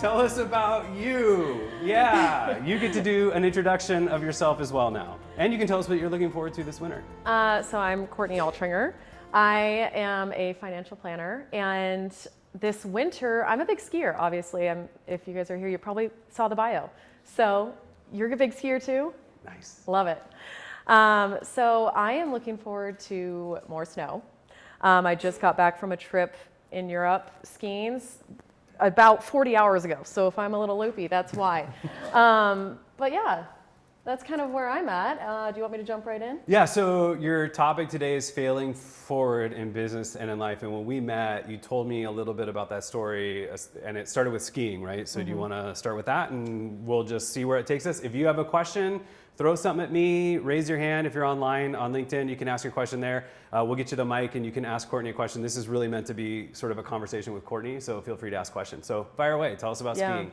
Tell us about you. Yeah, you get to do an introduction of yourself as well now. And you can tell us what you're looking forward to this winter. So I'm Courtney Altringer. I am a financial planner, and this winter, I'm a big skier, obviously. If you guys are here, you probably saw the bio. So you're a big skier too? Nice. Love it. So I am looking forward to more snow. I just got back from a trip in Europe skiing about 40 hours ago. So if I'm a little loopy, that's why. But yeah, that's kind of where I'm at. Do you want me to jump right in? Yeah, so your topic today is failing forward in business and in life. And when we met, you told me a little bit about that story, and it started with skiing, right? So do you want to start with that, and we'll just see where it takes us? If you have a question, throw something at me, raise your hand. If you're online on LinkedIn, you can ask your question there. We'll get you the mic and you can ask Courtney a question. This is really meant to be sort of a conversation with Courtney, so feel free to ask questions. So fire away, tell us about skiing.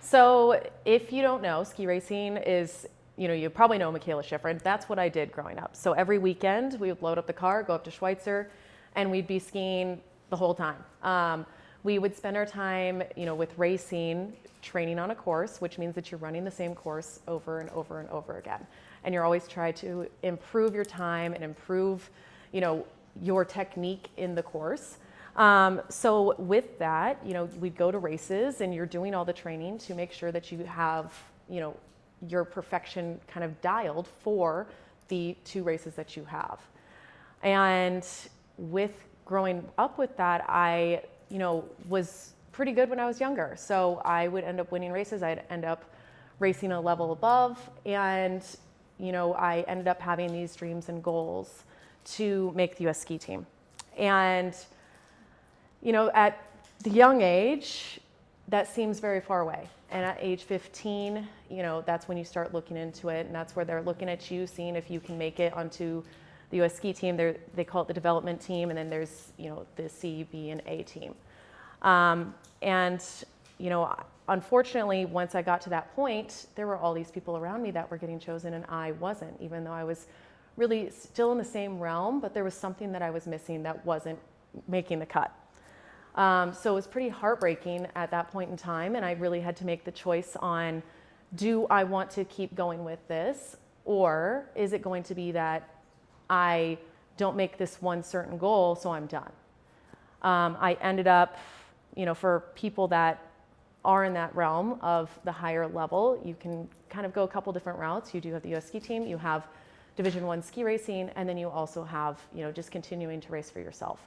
So if you don't know, ski racing is, you probably know Michaela Schifrin. That's what I did growing up. So every weekend we would load up the car, go up to Schweitzer, and we'd be skiing the whole time. We would spend our time, with racing, training on a course, which means that you're running the same course over and over and over again. And you're always trying to improve your time and improve, your technique in the course. So with that, we'd go to races and you're doing all the training to make sure that you have, your perfection kind of dialed for the two races that you have. And with growing up with that, I, was pretty good when I was younger. So I would end up winning races. I'd end up racing a level above. And, I ended up having these dreams and goals to make the US ski team. And, at the young age, that seems very far away. And at age 15, that's when you start looking into it, and that's where they're looking at you, seeing if you can make it onto the US ski team. They call it the development team, and then there's, the C, B, and A team. Unfortunately, once I got to that point, there were all these people around me that were getting chosen, and I wasn't, even though I was really still in the same realm, but there was something that I was missing that wasn't making the cut. So it was pretty heartbreaking at that point in time, and I really had to make the choice on, do I want to keep going with this, or is it going to be that I don't make this one certain goal, so I'm done? I ended up, for people that are in that realm of the higher level, you can kind of go a couple different routes. You do have the US ski team, you have Division I ski racing, and then you also have, just continuing to race for yourself.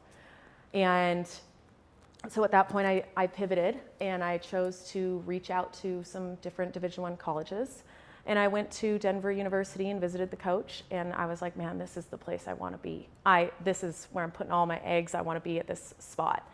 And so at that point, I pivoted and I chose to reach out to some different Division I colleges. And I went to Denver University and visited the coach, and I was like, man, this is the place I want to be. This is where I'm putting all my eggs. I want to be at this spot.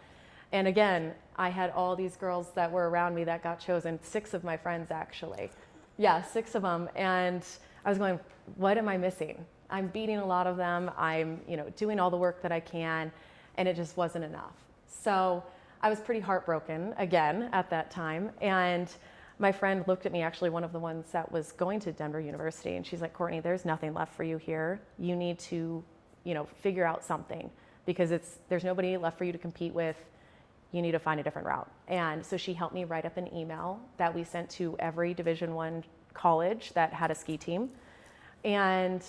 And again, I had all these girls that were around me that got chosen, 6 of my friends actually. Yeah, 6 of them. And I was going, what am I missing? I'm beating a lot of them. I'm, doing all the work that I can, and it just wasn't enough. So I was pretty heartbroken again at that time. And my friend looked at me, actually one of the ones that was going to Denver University, and she's like, Courtney, there's nothing left for you here. You need to, figure out something, because there's nobody left for you to compete with. You need to find a different route. And so she helped me write up an email that we sent to every Division I college that had a ski team. And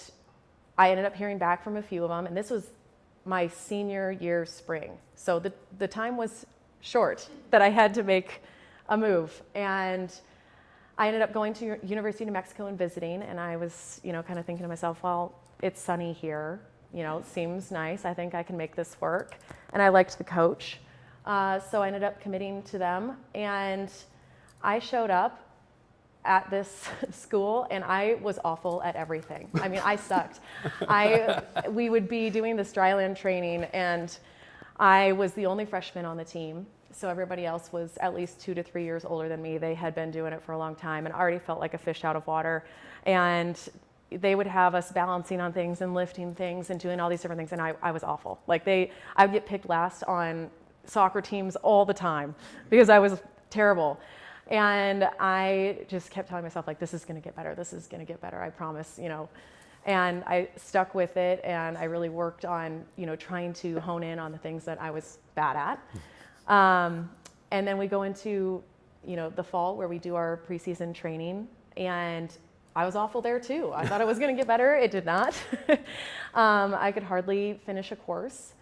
I ended up hearing back from a few of them, and this was my senior year spring. So the time was short that I had to make a move. And I ended up going to University of New Mexico and visiting, and I was, kind of thinking to myself, well, it's sunny here, it seems nice. I think I can make this work. And I liked the coach. So I ended up committing to them, and I showed up at this school, and I was awful at everything. I mean, I sucked. We would be doing this dryland training, and I was the only freshman on the team. So everybody else was at least 2 to 3 years older than me. They had been doing it for a long time and already felt like a fish out of water. And they would have us balancing on things and lifting things and doing all these different things, and I was awful. Like I would get picked last on soccer teams all the time because I was terrible. And I just kept telling myself, like, this is going to get better. This is going to get better. I promise, And I stuck with it, and I really worked on, trying to hone in on the things that I was bad at. And then we go into the fall where we do our preseason training, and I was awful there too. I thought it was going to get better. It did not. I could hardly finish a course.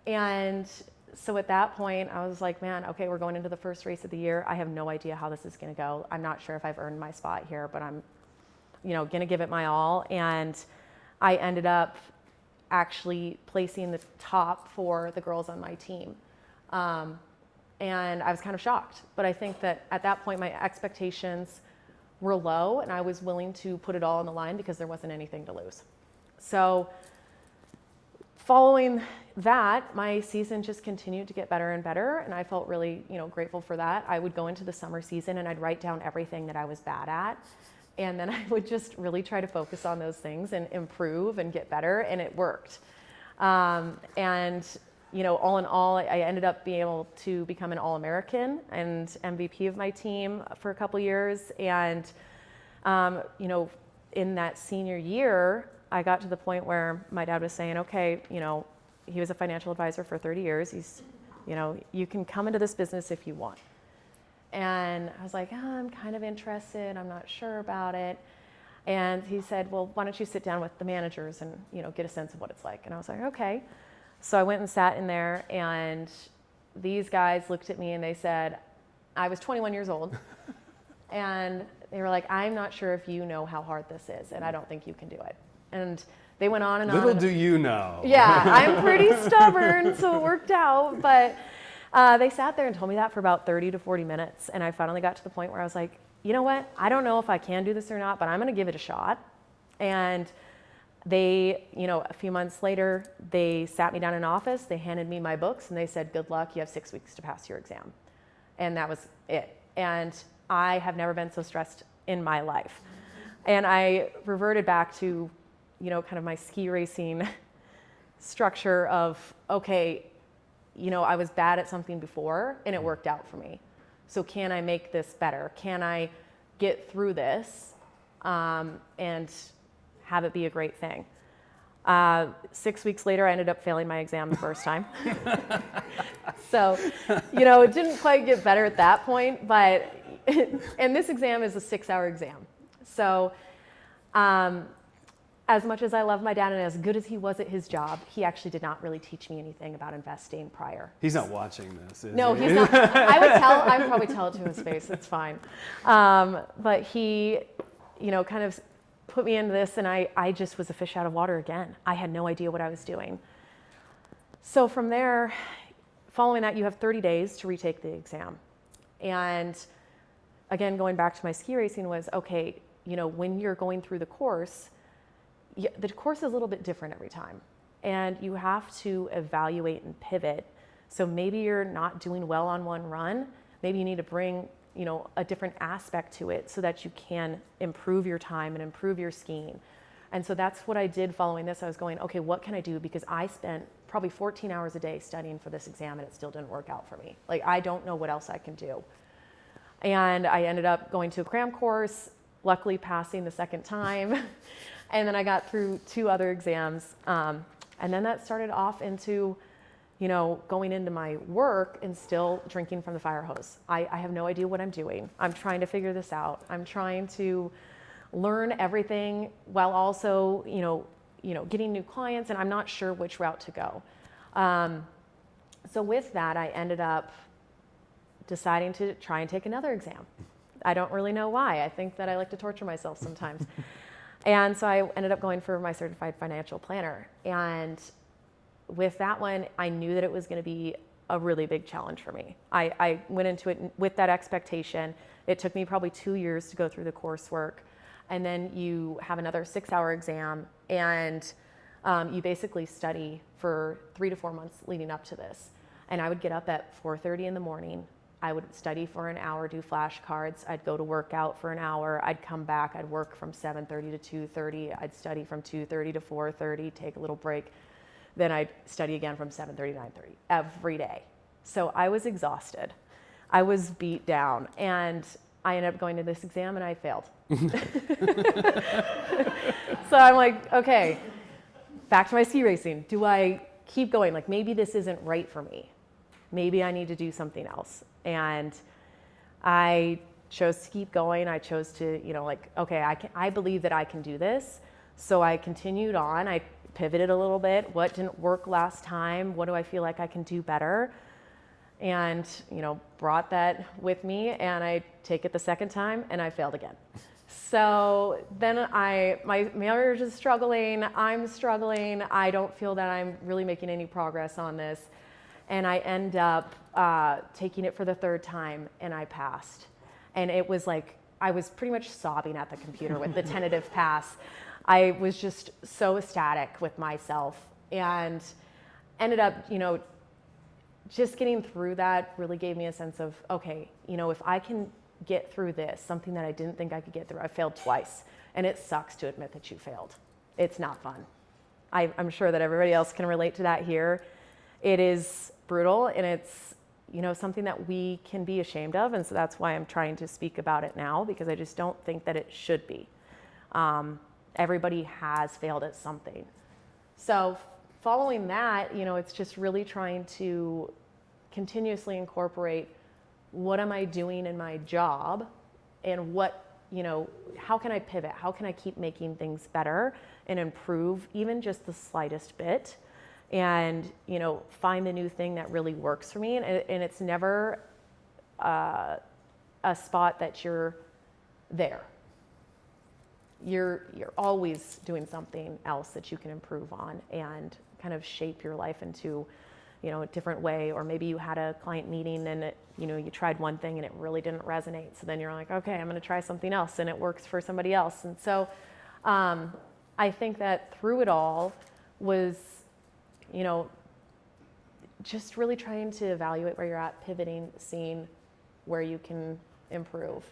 And so at that point, I was like, man, okay, we're going into the first race of the year. I have no idea how this is going to go. I'm not sure if I've earned my spot here, but I'm, going to give it my all. And I ended up actually placing the top for the girls on my team. And I was kind of shocked. But I think that at that point, my expectations were low, and I was willing to put it all on the line because there wasn't anything to lose. So following that, my season just continued to get better and better, and I felt really, grateful for that. I would go into the summer season and I'd write down everything that I was bad at, and then I would just really try to focus on those things and improve and get better, and it worked. All in all, I ended up being able to become an All-American and MVP of my team for a couple years. And, in that senior year, I got to the point where my dad was saying, okay, he was a financial advisor for 30 years. He's, you can come into this business if you want. And I was like, I'm kind of interested. I'm not sure about it. And he said, well, why don't you sit down with the managers and, get a sense of what it's like. And I was like, okay. So I went and sat in there, and these guys looked at me and they said, I was 21 years old, and they were like, I'm not sure if you know how hard this is, and I don't think you can do it. And they went on and on. Little do you know. Yeah, I'm pretty stubborn, so it worked out. But they sat there and told me that for about 30 to 40 minutes, and I finally got to the point where I was like, you know what? I don't know if I can do this or not, but I'm going to give it a shot. And they, a few months later, they sat me down in an office, they handed me my books, and they said, good luck, you have 6 weeks to pass your exam. And that was it. And I have never been so stressed in my life. And I reverted back to, kind of my ski racing structure of, okay, I was bad at something before, and it worked out for me. So can I make this better? Can I get through this and have it be a great thing? 6 weeks later, I ended up failing my exam the first time. So, it didn't quite get better at that point, but, and this exam is a 6-hour exam. So, as much as I love my dad and as good as he was at his job, he actually did not really teach me anything about investing prior. He's not watching this, is No, he? he's not. I'd probably tell it to his face, it's fine. But he, kind of put me into this, and I just was a fish out of water again. I had no idea what I was doing. So from there, following that, you have 30 days to retake the exam. And again, going back to my ski racing was, okay, when you're going through the course is a little bit different every time. And you have to evaluate and pivot. So maybe you're not doing well on one run. Maybe you need to bring a different aspect to it so that you can improve your time and improve your skiing. And so that's what I did following this. I was going, okay, what can I do? Because I spent probably 14 hours a day studying for this exam, and it still didn't work out for me. Like, I don't know what else I can do. And I ended up going to a cram course, luckily passing the second time. And then I got through 2 other exams. And then that started off into going into my work and still drinking from the fire hose. I have no idea what I'm doing. I'm trying to figure this out. I'm trying to learn everything while also, getting new clients, and I'm not sure which route to go. So with that, I ended up deciding to try and take another exam. I don't really know why. I think that I like to torture myself sometimes. And so I ended up going for my certified financial planner. And with that one, I knew that it was going to be a really big challenge for me. I went into it with that expectation. It took me probably 2 years to go through the coursework. And then you have another 6-hour exam, and you basically study for 3 to 4 months leading up to this. And I would get up at 4:30 in the morning. I would study for an hour, do flashcards. I'd go to work out for an hour. I'd come back. I'd work from 7:30 to 2:30. I'd study from 2:30 to 4:30, take a little break. Then I'd study again from 7:30 to 9:30 every day. So I was exhausted. I was beat down. And I ended up going to this exam, and I failed. So I'm like, okay, back to my ski racing. Do I keep going? Like, maybe this isn't right for me. Maybe I need to do something else. And I chose to keep going. I chose to, like, okay, I believe that I can do this. So I continued on. I pivoted a little bit. What didn't work last time? What do I feel like I can do better? And, brought that with me, and I take it the second time and I failed again. So then my marriage is struggling. I'm struggling. I don't feel that I'm really making any progress on this. And I end up taking it for the third time, and I passed. And it was like, I was pretty much sobbing at the computer with the tentative pass. I was just so ecstatic with myself, and ended up, just getting through that really gave me a sense of, okay, if I can get through this, something that I didn't think I could get through. I failed twice, and it sucks to admit that you failed. It's not fun. I'm sure that everybody else can relate to that here. It is brutal, and it's something that we can be ashamed of, and so that's why I'm trying to speak about it now, because I just don't think that it should be. Everybody has failed at something. So following that, it's just really trying to continuously incorporate what am I doing in my job, and how can I pivot? How can I keep making things better and improve even just the slightest bit? And find the new thing that really works for me. And it's never a spot that you're there. You're always doing something else that you can improve on and kind of shape your life into a different way. Or maybe you had a client meeting and you tried one thing and it really didn't resonate. So then you're like, okay, I'm going to try something else, and it works for somebody else. And so I think that through it all was just really trying to evaluate where you're at, pivoting, seeing where you can improve.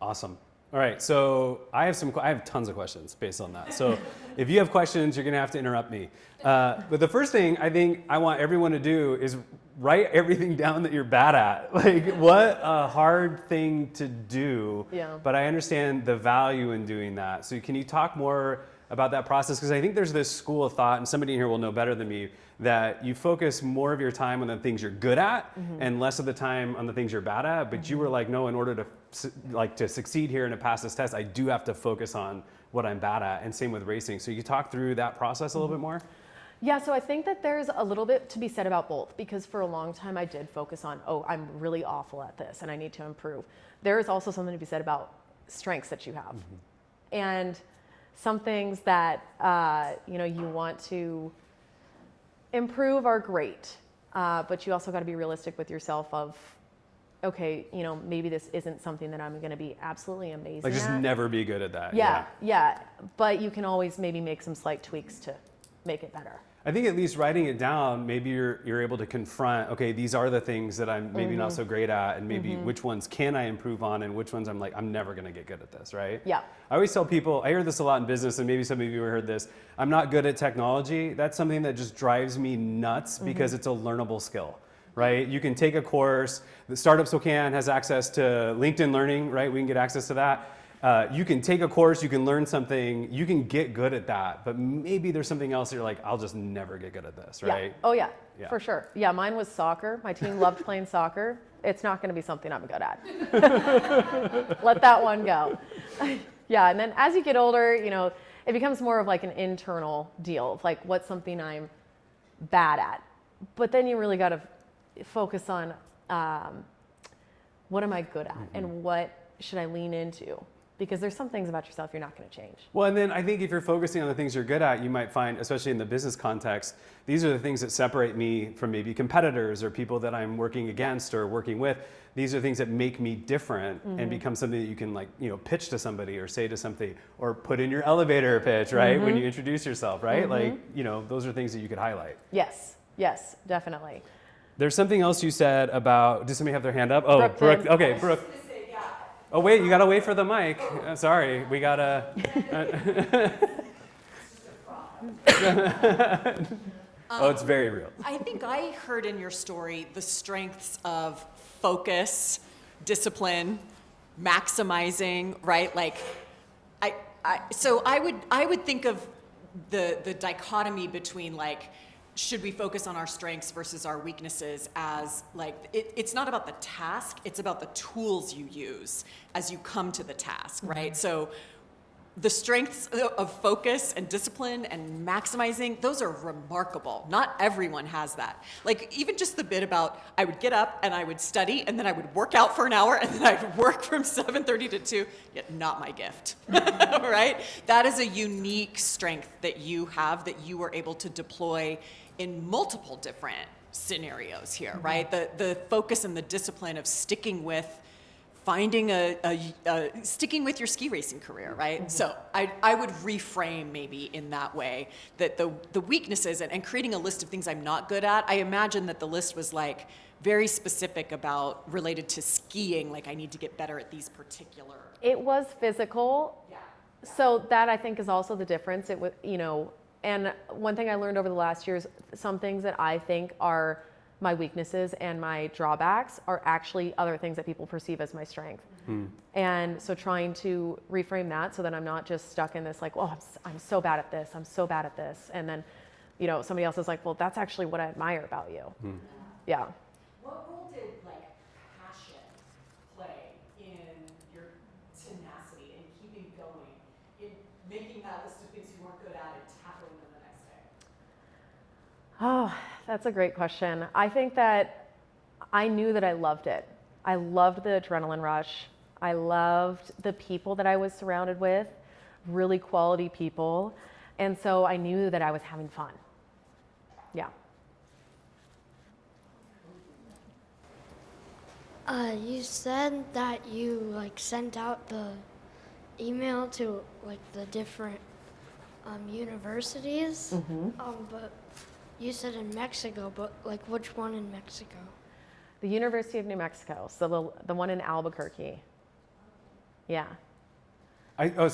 Awesome. All right, so I have tons of questions based on that. So if you have questions, you're gonna have to interrupt me. But the first thing I think I want everyone to do is write everything down that you're bad at. Like, what a hard thing to do. Yeah. But I understand the value in doing that. So can you talk more about that process? Because I think there's this school of thought, and somebody in here will know better than me, that you focus more of your time on the things you're good at and less of the time on the things you're bad at. But you were like, no, in order to succeed here and to pass this test, I do have to focus on what I'm bad at. And same with racing. So you can talk through that process a little bit more? Yeah, so I think that there's a little bit to be said about both, because for a long time I did focus on, I'm really awful at this and I need to improve. There is also something to be said about strengths that you have. And some things that you want to improve are great, but you also got to be realistic with yourself of, okay, maybe this isn't something that I'm going to be absolutely amazing Like, just at. never be good at that. Yeah, but you can always maybe make some slight tweaks to make it better. I think at least writing it down, maybe you're able to confront, okay, these are the things that I'm maybe not so great at, and maybe which ones can I improve on, and which ones I'm like, I'm never gonna get good at this, right? Yeah. I always tell people, I hear this a lot in business, and maybe some of you have heard this, I'm not good at technology. That's something that just drives me nuts because it's a learnable skill, right? You can take a course. The Startup Spokane has access to LinkedIn Learning, right? We can get access to that. You can take a course, you can learn something, you can get good at that, but maybe there's something else that you're like, I'll just never get good at this, right? Yeah. Oh yeah, for sure. Yeah, mine was soccer. My team loved playing soccer. It's not gonna be something I'm good at. Let that one go. Yeah, and then as you get older, it becomes more of like an internal deal of like, what's something I'm bad at? But then you really gotta focus on what am I good at and what should I lean into? Because there's some things about yourself you're not going to change. Well, and then I think if you're focusing on the things you're good at, you might find, especially in the business context, these are the things that separate me from maybe competitors or people that I'm working against or working with. These are things that make me different and become something that you can pitch to somebody or say to something or put in your elevator pitch, right? When you introduce yourself, right? Those are things that you could highlight. Yes, definitely. There's something else you said about, does somebody have their hand up? Oh, Brooke. Okay, Brooke. Oh wait, you gotta wait for the mic. Sorry, we gotta. Oh, it's very real. I think I heard in your story the strengths of focus, discipline, maximizing, right? Like, so I would think of the dichotomy between like should we focus on our strengths versus our weaknesses as like, it's not about the task, it's about the tools you use as you come to the task, right? So the strengths of focus and discipline and maximizing, those are remarkable. Not everyone has that. Like even just the bit about I would get up and I would study and then I would work out for an hour and then I'd work from 7:30 to 2, yet not my gift, right? That is a unique strength that you have that you were able to deploy in multiple different scenarios here, right? The focus and the discipline of sticking with finding sticking with your ski racing career, right? So I would reframe maybe in that way that the weaknesses and creating a list of things I'm not good at. I imagine that the list was like very specific about related to skiing, like I need to get better at these particular. It was physical. Yeah. So that I think is also the difference. It was, you know, and one thing I learned over the last years, some things that I think are my weaknesses and my drawbacks are actually other things that people perceive as my strength. And so trying to reframe that so that I'm not just stuck in this like, oh, I'm so bad at this, I'm so bad at this. And then, you know, somebody else is like, well, that's actually what I admire about you. Yeah. What role did like passion play in your tenacity and keeping going, in making that list of things you weren't good at and tackling them the next day? Oh, that's a great question. I think that I knew that I loved it. I loved the adrenaline rush. I loved the people that I was surrounded with, really quality people. And so I knew that I was having fun. Yeah. You said that you like sent out the email to like the different universities, but you said in Mexico, but like which one in Mexico? The University of New Mexico, so the one in Albuquerque. Yeah. I'm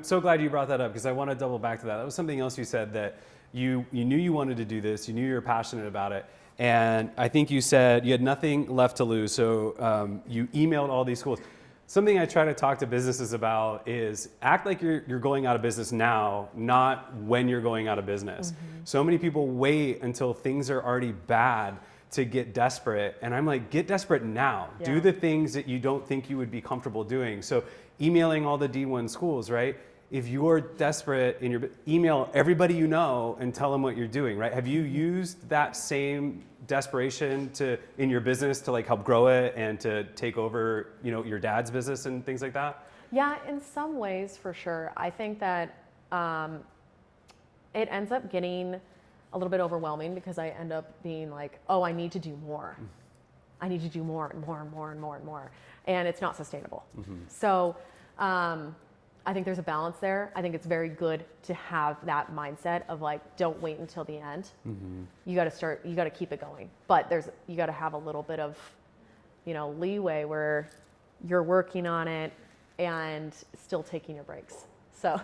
so glad you brought that up because I want to double back to that. That was something else you said, that you knew you wanted to do this, you knew you were passionate about it, and I think you said you had nothing left to lose, so you emailed all these schools. Something I try to talk to businesses about is act like you're going out of business now, not when you're going out of business. So many people wait until things are already bad to get desperate. And I'm like, get desperate now. Yeah. Do the things that you don't think you would be comfortable doing. So emailing all the D1 schools, right? If you're desperate in your email everybody you know and tell them what you're doing, right? Have you used that same desperation in your business to like help grow it and to take over, you know, your dad's business and things like that? Yeah, in some ways, for sure. I think that it ends up getting a little bit overwhelming because I end up being like, oh, I need to do more. I need to do more and more and more and more and more. And it's not sustainable. So I think there's a balance there. I think it's very good to have that mindset of like, don't wait until the end. You got to keep it going. But you got to have a little bit of, you know, leeway where you're working on it and still taking your breaks. So.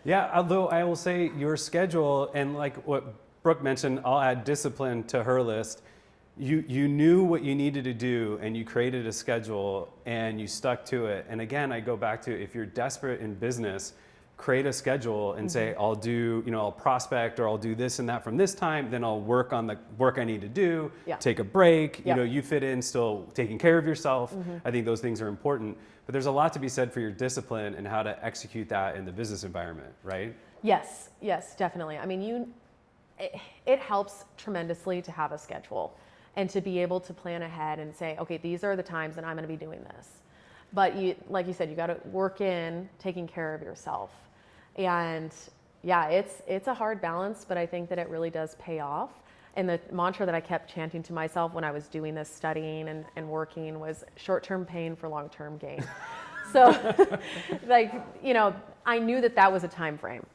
Yeah, although I will say your schedule, and like what Brooke mentioned, I'll add discipline to her list. You knew what you needed to do and you created a schedule and you stuck to it. And again, I go back to, if you're desperate in business, create a schedule and say, I'll do, you know, I'll prospect or I'll do this and that from this time, then I'll work on the work I need to do, take a break, you know, you fit in still taking care of yourself. I think those things are important, but there's a lot to be said for your discipline and how to execute that in the business environment, right? Yes, definitely. I mean, it helps tremendously to have a schedule and to be able to plan ahead and say, okay, these are the times that I'm going to be doing this. But like you said, you got to work in taking care of yourself. And yeah, it's a hard balance, but I think that it really does pay off. And the mantra that I kept chanting to myself when I was doing this studying and working was short-term pain for long-term gain. So like, you know, I knew that was a time frame.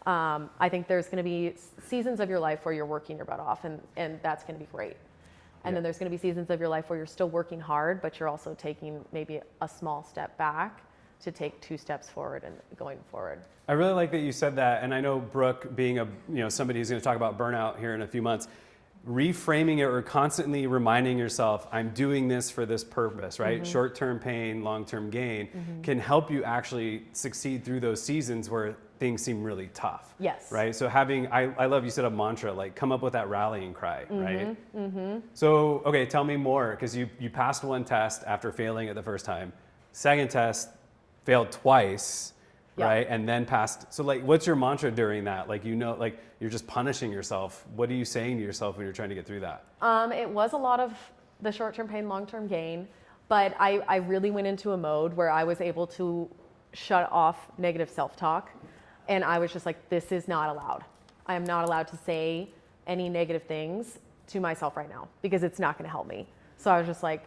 I think there's going to be seasons of your life where you're working your butt off and that's going to be great. And then there's going to be seasons of your life where you're still working hard, but you're also taking maybe a small step back to take 2 steps forward and going forward. I really like that you said that. And I know Brooke, being somebody who's going to talk about burnout here in a few months, reframing it or constantly reminding yourself, I'm doing this for this purpose, right? Short-term pain, long-term gain can help you actually succeed through those seasons where things seem really tough. Yes. Right? So I love you said a mantra, like come up with that rallying cry, right? So, okay, tell me more, because you passed one test after failing it the first time. Second test, failed twice, Yeah. right? And then passed. So like, what's your mantra during that? Like, like you're just punishing yourself. What are you saying to yourself when you're trying to get through that? It was a lot of the short-term pain, long-term gain, but I really went into a mode where I was able to shut off negative self-talk, and I was just like, this is not allowed. I am not allowed to say any negative things to myself right now because it's not going to help me. So I was just like,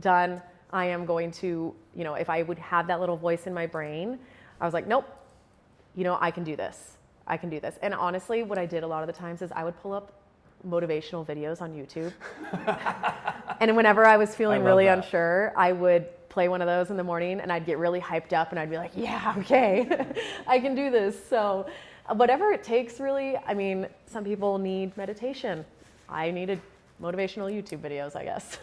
done. I am going to, if I would have that little voice in my brain, I was like, nope, I can do this. I can do this. And honestly, what I did a lot of the times is I would pull up motivational videos on YouTube. And whenever I was feeling really unsure, I would play one of those in the morning and I'd get really hyped up and I'd be like, yeah, okay, I can do this. So whatever it takes, really. I mean, some people need meditation. I needed motivational YouTube videos, I guess.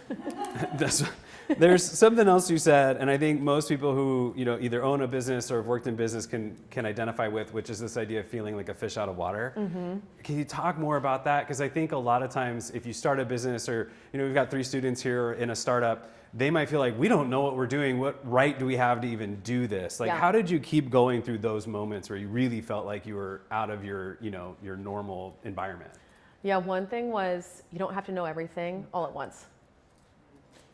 There's something else you said, and I think most people who either own a business or have worked in business can identify with, which is this idea of feeling like a fish out of water. Mm-hmm. Can you talk more about that? Because I think a lot of times, if you start a business, or we've got 3 students here in a startup, they might feel like we don't know what we're doing. What right do we have to even do this? Like, how did you keep going through those moments where you really felt like you were out of your your normal environment? Yeah, one thing was you don't have to know everything all at once.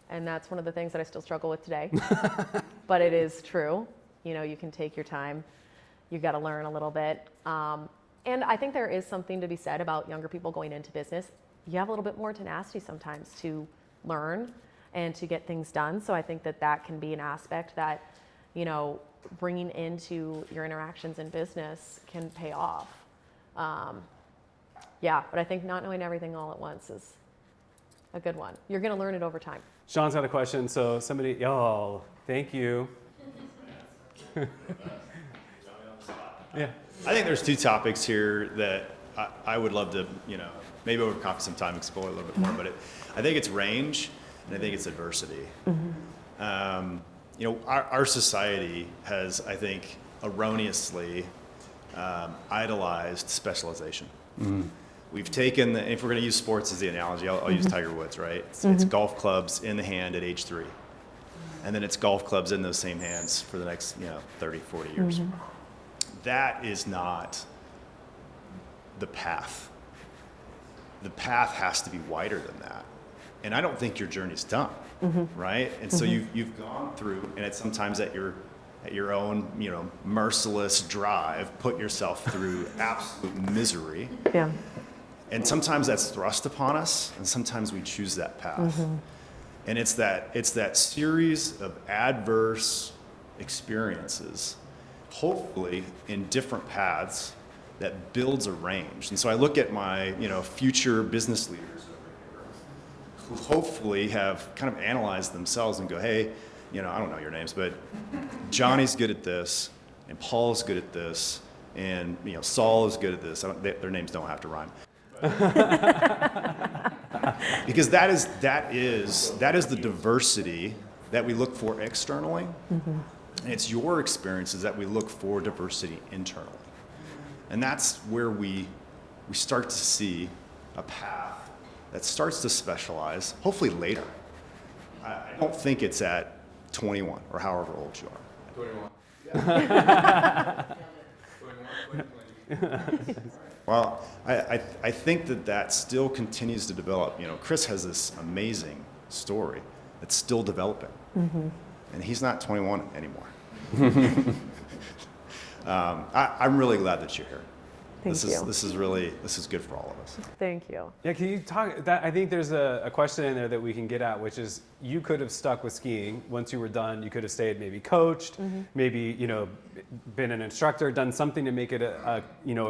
And that's one of the things that I still struggle with today. But it is true. You can take your time. You've got to learn a little bit. And I think there is something to be said about younger people going into business. You have a little bit more tenacity sometimes to learn and to get things done. So I think that can be an aspect that, bringing into your interactions in business can pay off. Yeah, but I think not knowing everything all at once is a good one. You're going to learn it over time. Sean's got a question, so somebody, thank you. Yeah. I think there's 2 topics here that I would love to, maybe over coffee sometime explore a little bit more, but I think it's range and I think it's adversity. Mm-hmm. Our society has, I think, erroneously idolized specialization. Mm-hmm. We've taken, if we're going to use sports as the analogy, I'll use Tiger Woods, right? It's golf clubs in the hand at age 3. And then it's golf clubs in those same hands for the next, 30, 40 years. Mm-hmm. That is not the path. The path has to be wider than that. And I don't think your journey's done, right? And so you've gone through, and it's sometimes at your own, merciless drive, put yourself through absolute misery. Yeah. And sometimes that's thrust upon us, and sometimes we choose that path. And it's that series of adverse experiences, hopefully in different paths, that builds a range. And so I look at my, future business leaders over here, who hopefully have kind of analyzed themselves and go, hey, I don't know your names, but Johnny's good at this, and Paul's good at this, and Saul is good at this. Their names don't have to rhyme. Because that is the diversity that we look for externally, and it's your experiences that we look for diversity internally, and that's where we start to see a path that starts to specialize. Hopefully later. I don't think it's at 21 or however old you are. 21. Well, I think that still continues to develop. Chris has this amazing story that's still developing, and he's not 21 anymore. I'm really glad that you're here. This is good for all of us. Thank you. Yeah, can you talk that? I think there's a question in there that we can get at, which is you could have stuck with skiing. Once you were done, you could have stayed, maybe coached, maybe been an instructor, done something to make it a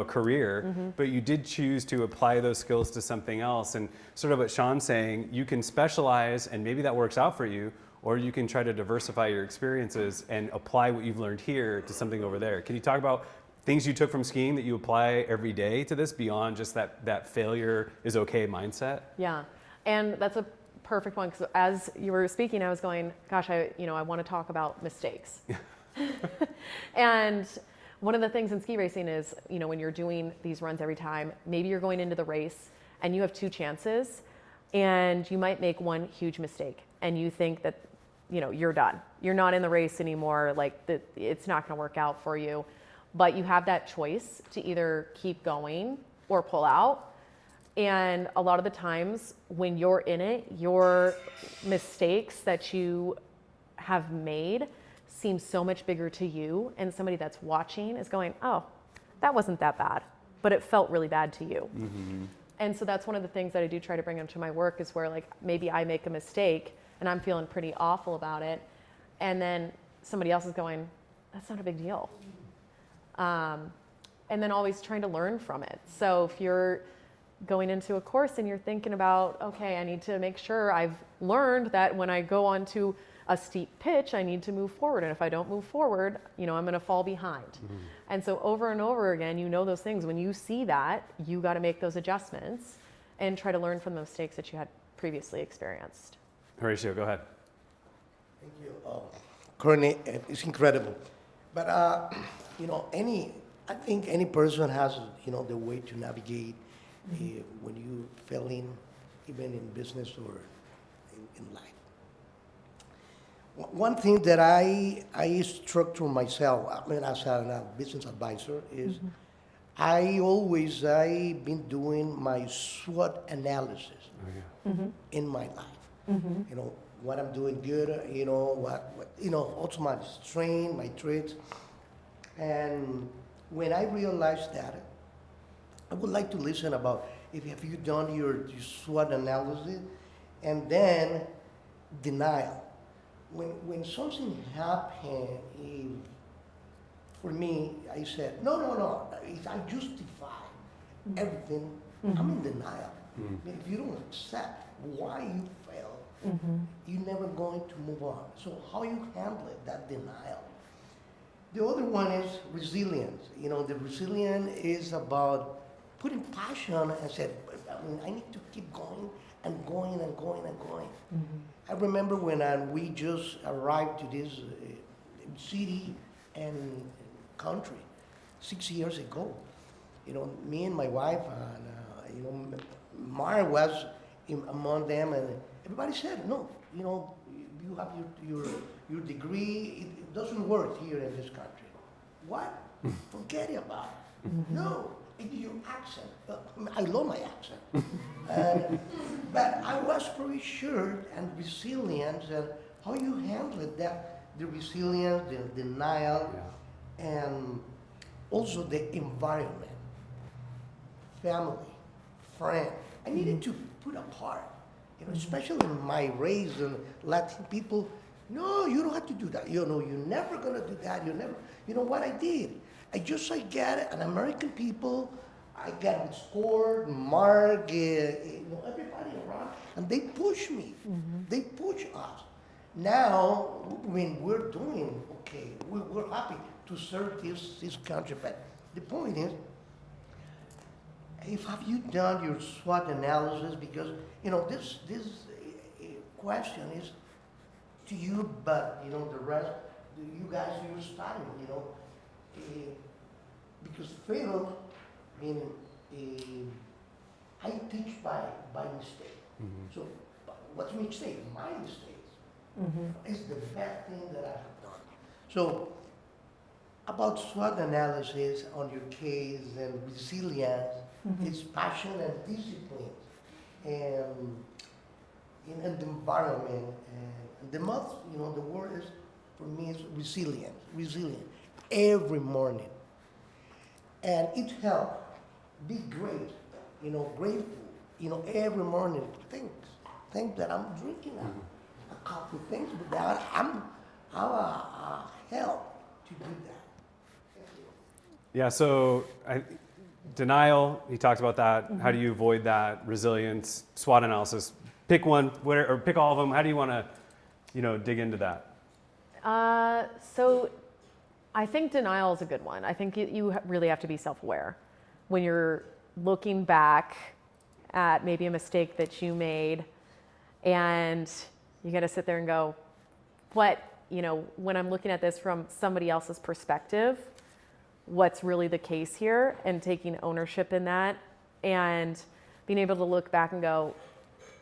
career. But you did choose to apply those skills to something else. And sort of what Sean's saying, you can specialize, and maybe that works out for you, or you can try to diversify your experiences and apply what you've learned here to something over there. Can you talk about things you took from skiing that you apply every day to this beyond just that failure is okay mindset? Yeah, and that's a perfect one, because as you were speaking, I was going, gosh, I want to talk about mistakes. And One of the things in ski racing is, when you're doing these runs every time, maybe you're going into the race and you have 2 chances and you might make one huge mistake and you think that, you're done. You're not in the race anymore. Like it's not going to work out for you, but you have that choice to either keep going or pull out. And a lot of the times when you're in it, your mistakes that you have made seem so much bigger to you, and somebody that's watching is going, oh, that wasn't that bad, but it felt really bad to you. Mm-hmm. And so that's one of the things that I do try to bring into my work is where like maybe I make a mistake and I'm feeling pretty awful about it, and then somebody else is going, that's not a big deal. And then always trying to learn from it. So if you're going into a course and you're thinking about, okay, I need to make sure I've learned that when I go onto a steep pitch, I need to move forward. And if I don't move forward, I'm going to fall behind. Mm-hmm. And so over and over again, those things. When you see that, you got to make those adjustments and try to learn from the mistakes that you had previously experienced. Horatio, go ahead. Thank you. Courtney, it's incredible. But, I think any person has, the way to navigate when you fail even in business or in life. One thing that I structure myself, as a business advisor, is I've been doing my SWOT analysis in my life. Mm-hmm. What I'm doing good, also my strength, my traits. And when I realized that, I would like to listen about have you done your SWOT analysis, and then denial. When something happened, for me, I said, no. I justify everything. Mm-hmm. I'm in denial. Mm-hmm. If you don't accept why you failed, you're never going to move on. So how you handle it, that denial. The other one is resilience. The resilience is about putting passion and said, I need to keep going and going and going and going. Mm-hmm. I remember when we just arrived to this city and country 6 years ago. Me and my wife, and Mara was among them, and everybody said, no, you have your degree, it doesn't work here in this country. What? Forget about it. Mm-hmm. No, it's your accent. I love my accent. But I was pretty sure and resilience and how you handle it, the resilience, the denial, and also the environment, family, friend. I needed to put apart, especially in my race and Latin people. No, you don't have to do that. You're never gonna do that. What I did? I got an American people. I got with Score, Mark, everybody around, and they push me. Mm-hmm. They push us. Now, when we're doing okay, we're happy to serve this country. But the point is, have you done your SWOT analysis? Because this question is to you, but the rest, you guys, you're starting. Because fail, I teach by mistake. Mm-hmm. So, what's mistake? My mistakes. Mm-hmm. Is the best thing that I have done. So, about SWOT analysis on your case and resilience, it's passion and discipline, and in the environment, and the most, the word is, for me, is resilient, every morning. And it helps, be great, grateful, every morning, things that I'm drinking a coffee, things that I'm help to do that. Thank you. Yeah, so denial, he talked about that. Mm-hmm. How do you avoid that? Resilience, SWOT analysis. Pick one, or pick all of them. How do you want to, dig into that? So I think denial is a good one. I think you really have to be self-aware. When you're looking back at maybe a mistake that you made, and you got to sit there and go, when I'm looking at this from somebody else's perspective, what's really the case here and taking ownership in that and being able to look back and go,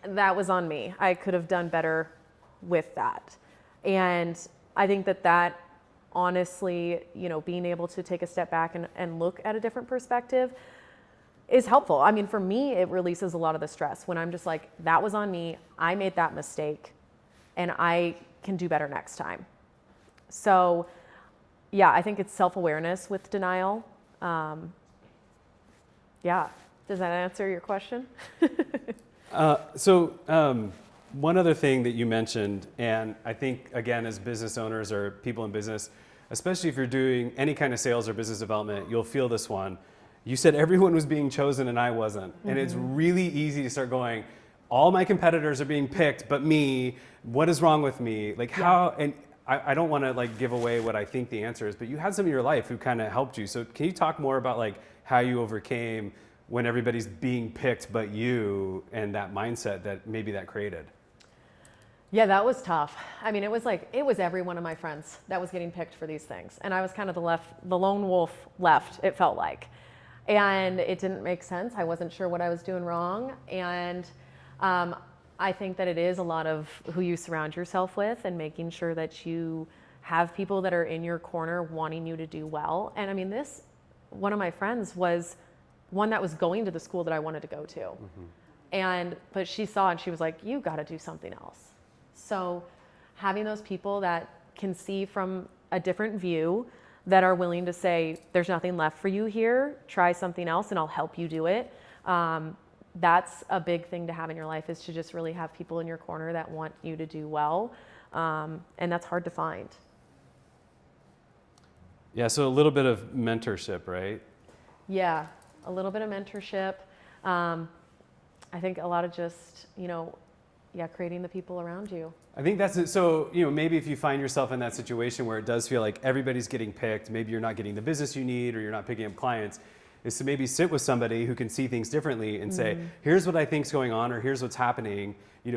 that was on me. I could have done better with that. And I think that honestly, being able to take a step back and look at a different perspective is helpful. I mean, for me, it releases a lot of the stress when I'm just like, that was on me. I made that mistake and I can do better next time. So yeah, I think it's self-awareness with denial. Yeah. Does that answer your question? One other thing that you mentioned, and I think, again, as business owners or people in business, especially if you're doing any kind of sales or business development, you'll feel this one. You said everyone was being chosen and I wasn't. Mm-hmm. And it's really easy to start going, all my competitors are being picked, but me, what is wrong with me? Like how, and I don't want to like give away what I think the answer is, but you had some in your life who kind of helped you. So can you talk more about like how you overcame when everybody's being picked but you, and that mindset that maybe that created? Yeah, that was tough. I mean, it was every one of my friends that was getting picked for these things. And I was kind of the lone wolf left, it felt like. And it didn't make sense. I wasn't sure what I was doing wrong. And I think that it is a lot of who you surround yourself with and making sure that you have people that are in your corner wanting you to do well. And I mean, one of my friends was one that was going to the school that I wanted to go to. Mm-hmm. But she saw and she was like, you got to do something else. So having those people that can see from a different view, that are willing to say, there's nothing left for you here, try something else and I'll help you do it. That's a big thing to have in your life, is to just really have people in your corner that want you to do well. And that's hard to find. Yeah, so a little bit of mentorship, right? Yeah, a little bit of mentorship. I think a lot of just, creating the people around you. I think that's it. So, maybe if you find yourself in that situation where it does feel like everybody's getting picked, maybe you're not getting the business you need or you're not picking up clients, is to maybe sit with somebody who can see things differently and say, here's what I think's going on, or here's what's happening,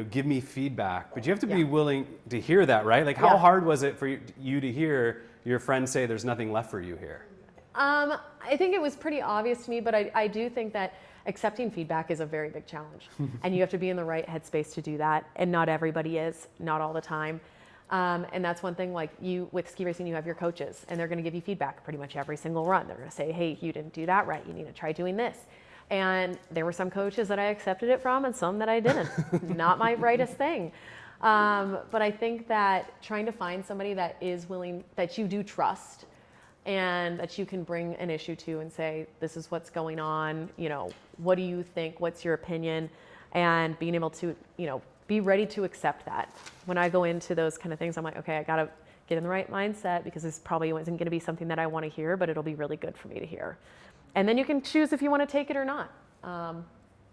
give me feedback. But you have to be willing to hear that, right? Like how hard was it for you to hear your friend say there's nothing left for you here? I think it was pretty obvious to me, but I do think that accepting feedback is a very big challenge. And you have to be in the right headspace to do that. And not everybody is, not all the time. And that's one thing, like with ski racing, you have your coaches and they're going to give you feedback pretty much every single run. They're going to say, hey, you didn't do that right. You need to try doing this. And there were some coaches that I accepted it from and some that I didn't. Not my brightest thing. But I think that trying to find somebody that is willing, that you do trust, and that you can bring an issue to and say, this is what's going on, what do you think, what's your opinion, and being able to, be ready to accept that. When I go into those kind of things, I'm like, okay, I gotta get in the right mindset because this probably isn't gonna be something that I wanna hear, but it'll be really good for me to hear. And then you can choose if you wanna take it or not.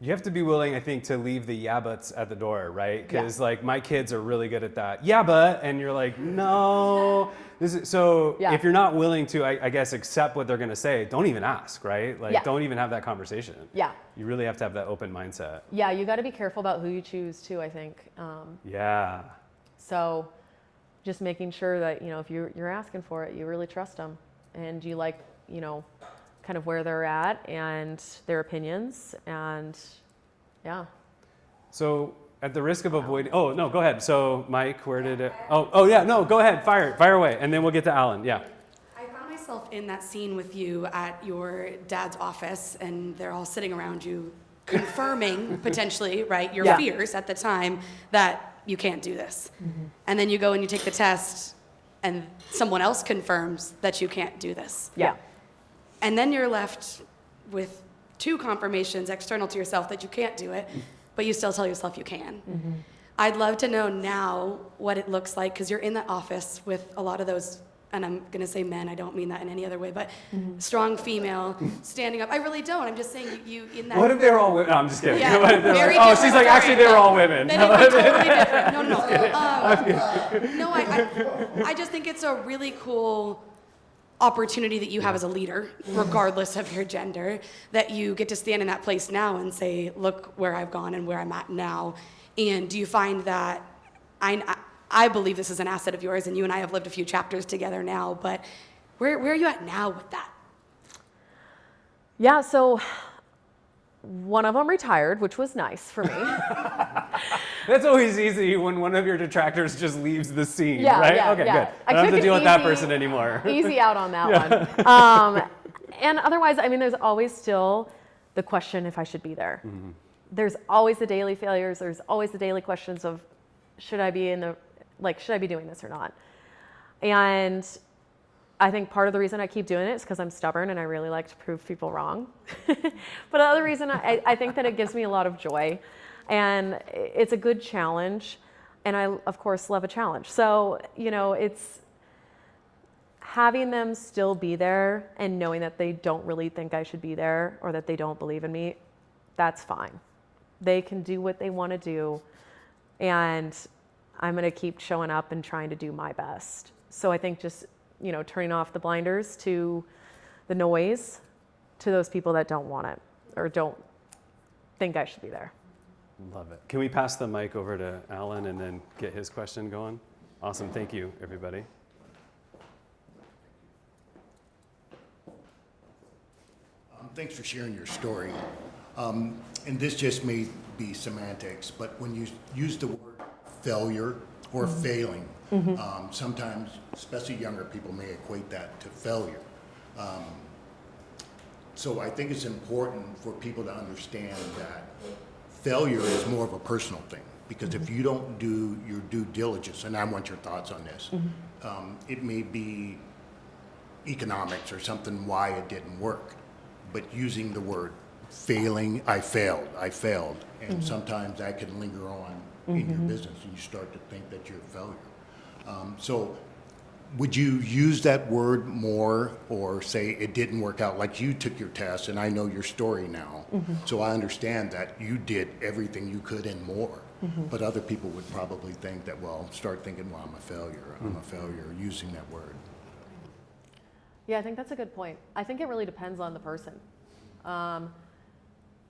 You have to be willing, I think, to leave the yeah buts at the door, right? Because like my kids are really good at that. Yeah, but, and you're like, no. If you're not willing to, I guess, accept what they're going to say, don't even ask, right? Like, don't even have that conversation. Yeah. You really have to have that open mindset. Yeah, you got to be careful about who you choose too, I think. Yeah. So just making sure that, if you're asking for it, you really trust them and you like, kind of where they're at and their opinions, and yeah. So at the risk of avoiding, oh no, go ahead. So Mike, where did it, oh yeah, no, go ahead, fire away, and then we'll get to Alan, yeah. I found myself in that scene with you at your dad's office, and they're all sitting around you confirming potentially, right, your fears at the time that you can't do this. Mm-hmm. And then you go and you take the test and someone else confirms that you can't do this. Yeah. And then you're left with two confirmations external to yourself that you can't do it, but you still tell yourself you can. Mm-hmm. I'd love to know now what it looks like, because you're in that office with a lot of those, and I'm going to say men, I don't mean that in any other way, but strong female standing up. I really don't. I'm just saying you in that. What if they're all women? No, I'm just kidding. Yeah, like, oh, she's like, actually, they were all women. Then it'd be totally different. No. I just think it's a really cool opportunity that you have as a leader, regardless of your gender, that you get to stand in that place now and say, look where I've gone and where I'm at now. And do you find that, I believe this is an asset of yours, and you and I have lived a few chapters together now, but where are you at now with that? Yeah, so one of them retired, which was nice for me. That's always easy when one of your detractors just leaves the scene, Yeah, right? yeah, Okay, yeah. good. I I don't have took to an deal with that easy- person anymore. Easy out on that one. And otherwise, I mean, there's always still the question if I should be there. There's always the daily failures. There's always the daily questions of, should I be doing this or not? And I think part of the reason I keep doing it is because I'm stubborn and I really like to prove people wrong. But the other reason I think that it gives me a lot of joy, and it's a good challenge. And I, of course, love a challenge. So, it's having them still be there and knowing that they don't really think I should be there or that they don't believe in me, that's fine. They can do what they want to do, and I'm going to keep showing up and trying to do my best. So I think just, turning off the blinders to the noise, to those people that don't want it or don't think I should be there. Love it. Can we pass the mic over to Alan and then get his question going? Awesome. Thank you, everybody. Thanks for sharing your story. And this just may be semantics, but when you use the word failure or failing, sometimes, especially younger people, may equate that to failure. So I think it's important for people to understand that failure is more of a personal thing, because if you don't do your due diligence, and I want your thoughts on this, it may be economics or something why it didn't work, but using the word failing, I failed, and sometimes that can linger on in your business, and you start to think that you're a failure. So would you use that word more, or say it didn't work out? Like, you took your test, and I know your story now, so I understand that you did everything you could and more. But other people would probably think that, start thinking, I'm a failure, using that word. Yeah, I think that's a good point. I think it really depends on the person.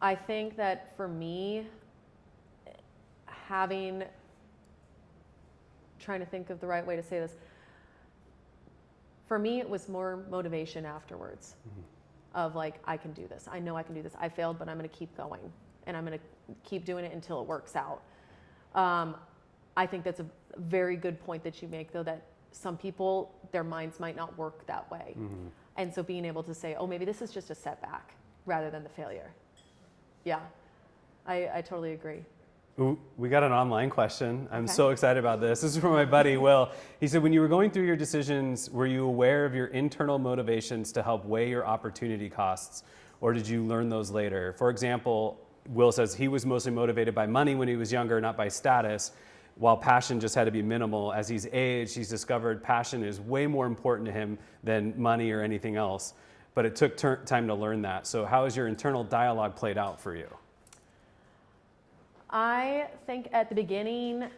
I think that for me, trying to think of the right way to say this, for me, it was more motivation afterwards of like, I can do this. I know I can do this. I failed, but I'm going to keep going, and I'm going to keep doing it until it works out. I think that's a very good point that you make, though, that some people, their minds might not work that way. And so being able to say, maybe this is just a setback rather than the failure. Yeah, I totally agree. Ooh, we got an online question. I'm Okay. so excited about this. This is from my buddy, Will. He said, when you were going through your decisions, were you aware of your internal motivations to help weigh your opportunity costs, or did you learn those later? For example, Will says he was mostly motivated by money when he was younger, not by status, while passion just had to be minimal. As he's aged, he's discovered passion is way more important to him than money or anything else. But it took time to learn that. So how has your internal dialogue played out for you? I think at the beginning,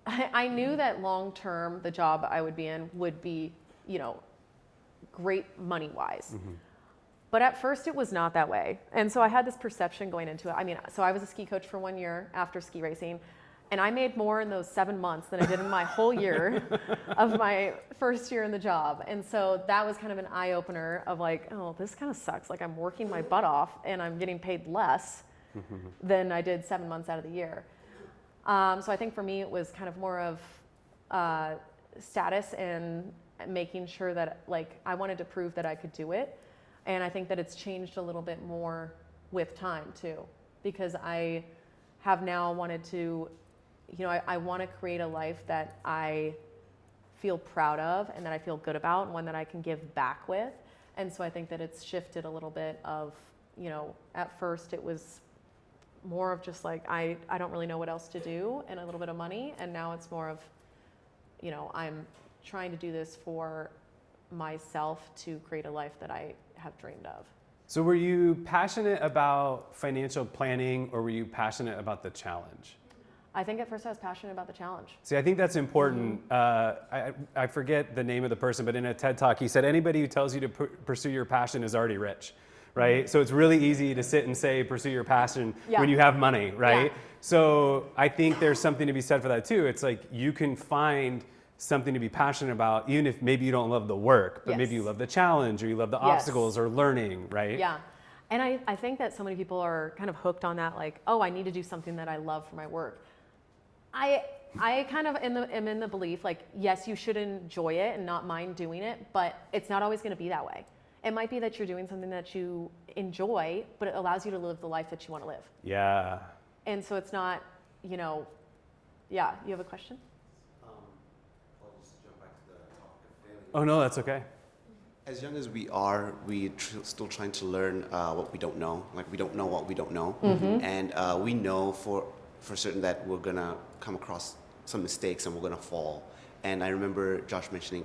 I knew that long term, the job I would be in would be, great money wise. But at first it was not that way. And so I had this perception going into it. So I was a ski coach for 1 year after ski racing, and I made more in those 7 months than I did in my whole year of my first year in the job. And so that was kind of an eye opener of like, this kind of sucks. Like, I'm working my butt off and I'm getting paid less than I did 7 months out of the year. So I think for me, it was kind of more of status and making sure that, like, I wanted to prove that I could do it. And I think that it's changed a little bit more with time too, because I have now wanted to, I want to create a life that I feel proud of and that I feel good about, and one that I can give back with. And so I think that it's shifted a little bit of, at first it was more of just like, I don't really know what else to do, and a little bit of money. And now it's more of, I'm trying to do this for myself to create a life that I have dreamed of. So were you passionate about financial planning, or were you passionate about the challenge? I think at first I was passionate about the challenge. See, I think that's important. I forget the name of the person, but in a TED Talk, he said, anybody who tells you to pursue your passion is already rich, right? So it's really easy to sit and say, pursue your passion when you have money, right? Yeah. So I think there's something to be said for that too. It's like, you can find something to be passionate about, even if maybe you don't love the work, but maybe you love the challenge or you love the obstacles or learning, right? Yeah. And I think that so many people are kind of hooked on that, like, oh, I need to do something that I love for my work. I kind of am in the belief, like, yes, you should enjoy it and not mind doing it, but it's not always going to be that way. It might be that you're doing something that you enjoy, but it allows you to live the life that you want to live. Yeah. And so it's not, you know, yeah, you have a question? I'll just jump back to the topic of failing. Oh, no, that's okay. As young as we are, still trying to learn what we don't know. Like, we don't know what we don't know. And we know for certain that we're going to come across some mistakes and we're going to fall. And I remember Josh mentioning,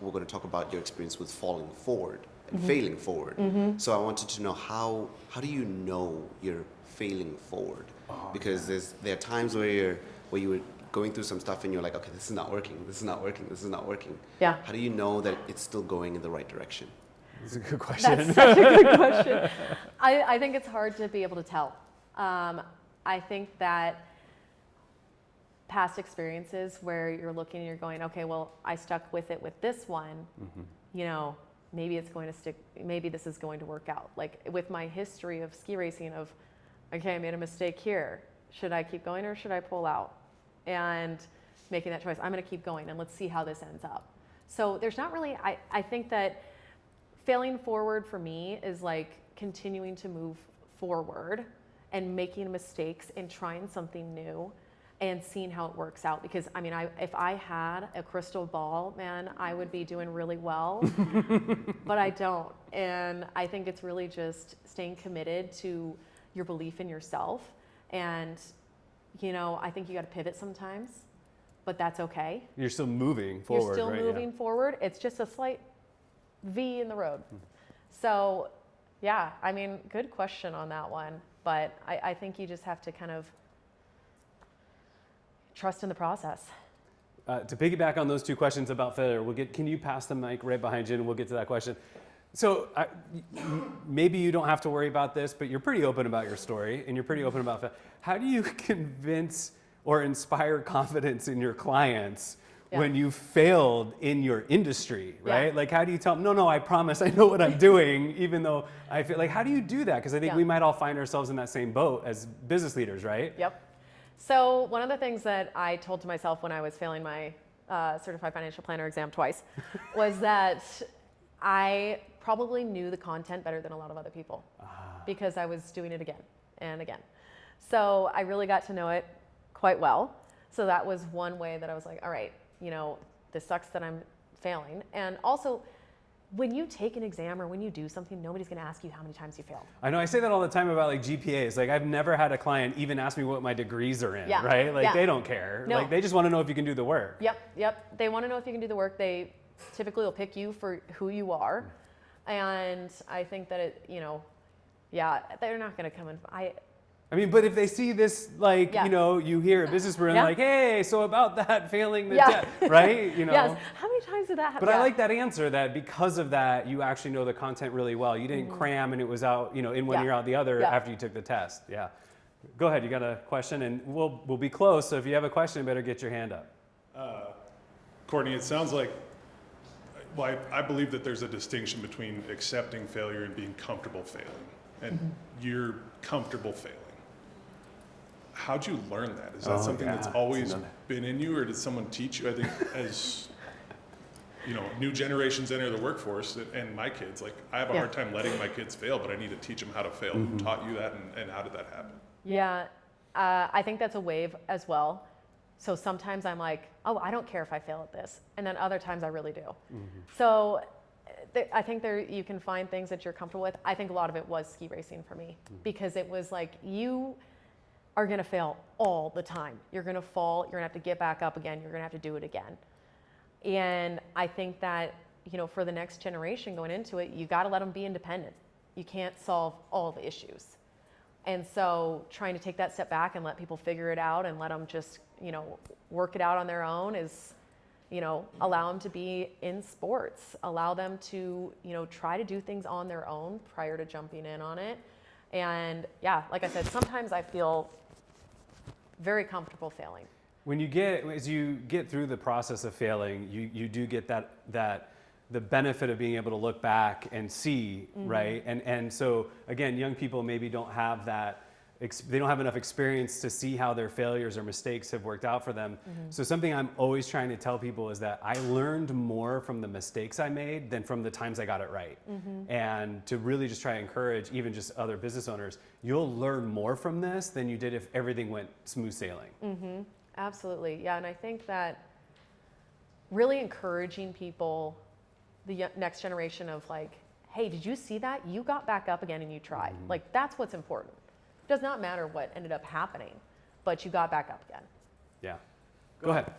we're going to talk about your experience with falling forward and failing forward. So I wanted to know, how do you know you're failing forward? Because there are times where you were going through some stuff and you're like, okay, this is not working, this is not working, this is not working. Yeah. How do you know that it's still going in the right direction? That's a good question. That's such a good question. I think it's hard to be able to tell. I think that past experiences where you're looking and you're going, okay, well, I stuck with it with this one, you know, maybe it's going to stick, maybe this is going to work out. Like with my history of ski racing of, okay, I made a mistake here. Should I keep going or should I pull out? And making that choice, I'm going to keep going and let's see how this ends up. So there's not really, I think that failing forward for me is like continuing to move forward and making mistakes and trying something new and seeing how it works out. Because I mean, if I had a crystal ball, man, I would be doing really well, but I don't. And I think it's really just staying committed to your belief in yourself. And, you know, I think you got to pivot sometimes, but that's okay. You're still moving forward, You're still right? moving forward. It's just a slight V in the road. So, yeah, I mean, good question on that one. But I think you just have to kind of trust in the process. To piggyback on those two questions about failure, can you pass the mic right behind you and we'll get to that question. So maybe you don't have to worry about this, but you're pretty open about your story and you're pretty open about failure. How do you convince or inspire confidence in your clients when you failed in your industry, right? Yeah. Like, how do you tell them, no, I promise I know what I'm doing, even though I feel like, how do you do that? Because I think we might all find ourselves in that same boat as business leaders, right? Yep. So one of the things that I told to myself when I was failing my certified financial planner exam twice was that I probably knew the content better than a lot of other people because I was doing it again and again. So I really got to know it quite well. So that was one way that I was like, all right, you know, this sucks that I'm failing. And also, when you take an exam or when you do something, nobody's going to ask you how many times you failed. I know, I say that all the time about like GPAs. Like, I've never had a client even ask me what my degrees are in, right? Like, they don't care. No. Like, they just want to know if you can do the work. Yep. They want to know if you can do the work. They typically will pick you for who you are. And I think that it, you know, they're not going to come in. I mean, but if they see this, like, you know, you hear a business person like, hey, so about that failing the test, right? You know. Yes. How many times did that happen? But I like that answer, that because of that, you actually know the content really well. You didn't cram and it was out, you know, in one ear out the other after you took the test. Yeah. Go ahead. You got a question, and we'll be close. So if you have a question, you better get your hand up. Courtney, it sounds like, well, I believe that there's a distinction between accepting failure and being comfortable failing. And you're comfortable failing. How'd you learn that? Is that something that's always been in you, or did someone teach you? I think as, you know, new generations enter the workforce, and my kids, like, I have a hard time letting my kids fail, but I need to teach them how to fail. Who taught you that, and how did that happen? Yeah, I think that's a wave as well. So sometimes I'm like, oh, I don't care if I fail at this. And then other times I really do. So I think you can find things that you're comfortable with. I think a lot of it was ski racing for me, because it was like, you are going to fail all the time. You're going to fall. You're going to have to get back up again. You're going to have to do it again. And I think that, you know, for the next generation going into it, you got to let them be independent. You can't solve all the issues. And so trying to take that step back and let people figure it out and let them just, you know, work it out on their own is, you know, allow them to be in sports, allow them to, you know, try to do things on their own prior to jumping in on it. And yeah, like I said, sometimes I feel very comfortable failing. As you get through the process of failing, you do get that the benefit of being able to look back and see, right? And so again, young people maybe don't have that, they don't have enough experience to see how their failures or mistakes have worked out for them. So something I'm always trying to tell people is that I learned more from the mistakes I made than from the times I got it right. And to really just try to encourage even just other business owners, you'll learn more from this than you did if everything went smooth sailing. Absolutely. Yeah. And I think that really encouraging people, the next generation of like, hey, did you see that? You got back up again and you tried. Like, that's what's important. It does not matter what ended up happening, but you got back up again. Yeah. Go ahead.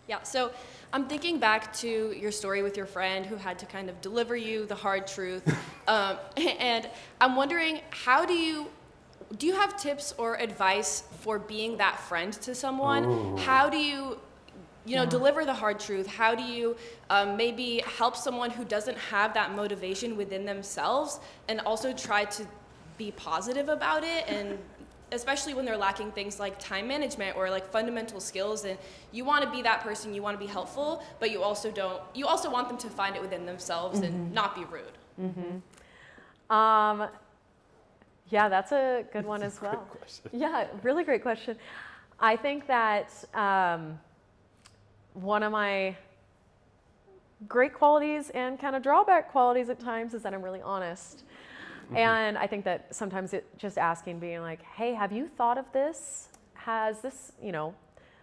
Yeah, so I'm thinking back to your story with your friend who had to kind of deliver you the hard truth. And I'm wondering, do you have tips or advice for being that friend to someone? Ooh. How do you deliver the hard truth? How do you maybe help someone who doesn't have that motivation within themselves and also try to be positive about it, and especially when they're lacking things like time management or like fundamental skills, and you want to be that person, you want to be helpful, but you also want them to find it within themselves and not be rude. Yeah, that's a good one as well. Great question. Yeah, really great question. I think that one of my great qualities and kind of drawback qualities at times is that I'm really honest. And I think that sometimes just asking, being like, hey, have you thought of this? Has this,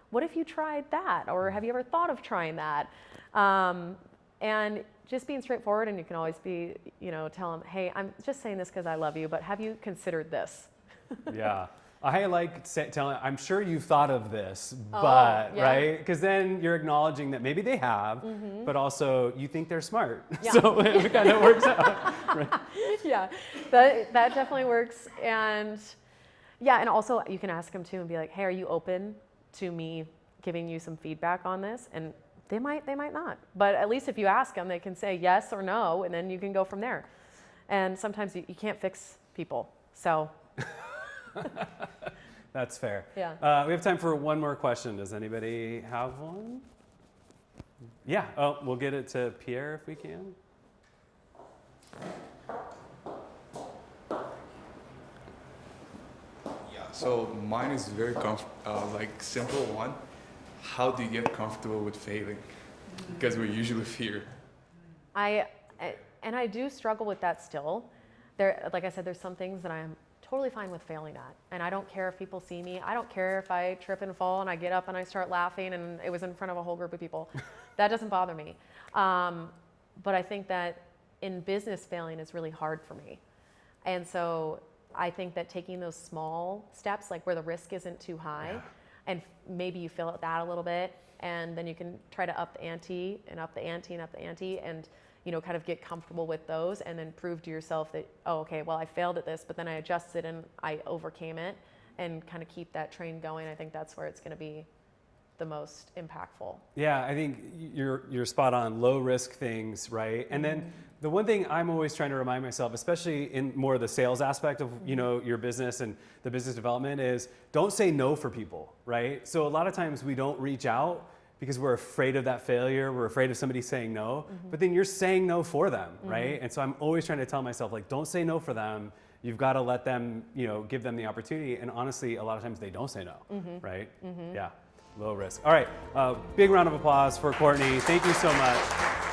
what if you tried that? Or have you ever thought of trying that? And just being straightforward, and you can always be, tell them, hey, I'm just saying this because I love you, but have you considered this? Yeah. I like telling, I'm sure you've thought of this, but, yeah. right? Because then you're acknowledging that maybe they have, but also you think they're smart. Yeah. So it kind of works out. Right? Yeah, that definitely works. And yeah, and also you can ask them too and be like, hey, are you open to me giving you some feedback on this? And they might not. But at least if you ask them, they can say yes or no, and then you can go from there. And sometimes you can't fix people. So. That's fair. Yeah. We have time for one more question. Does anybody have one? Yeah. Oh, we'll get it to Pierre if we can. Yeah. So mine is very simple one. How do you get comfortable with failing? Because we usually fear. I do struggle with that still. Like I said, there's some things that I'm totally fine with failing at. And I don't care if people see me. I don't care if I trip and fall and I get up and I start laughing and it was in front of a whole group of people. That doesn't bother me. But I think that in business, failing is really hard for me. And so I think that taking those small steps, like where the risk isn't too high, and maybe you fail at that a little bit, and then you can try to up the ante and up the ante and up the ante, and kind of get comfortable with those, and then prove to yourself that, oh, okay, well, I failed at this, but then I adjusted and I overcame it, and kind of keep that train going. I think that's where it's going to be the most impactful. Yeah, I think you're spot on. Low risk things, right? And then the one thing I'm always trying to remind myself, especially in more of the sales aspect of your business and the business development, is don't say no for people, right? So a lot of times we don't reach out because we're afraid of that failure. We're afraid of somebody saying no, but then you're saying no for them, right? And so I'm always trying to tell myself, like, don't say no for them. You've got to let them, give them the opportunity. And honestly, a lot of times they don't say no, right? Yeah, low risk. All right, big round of applause for Courtney. Thank you so much.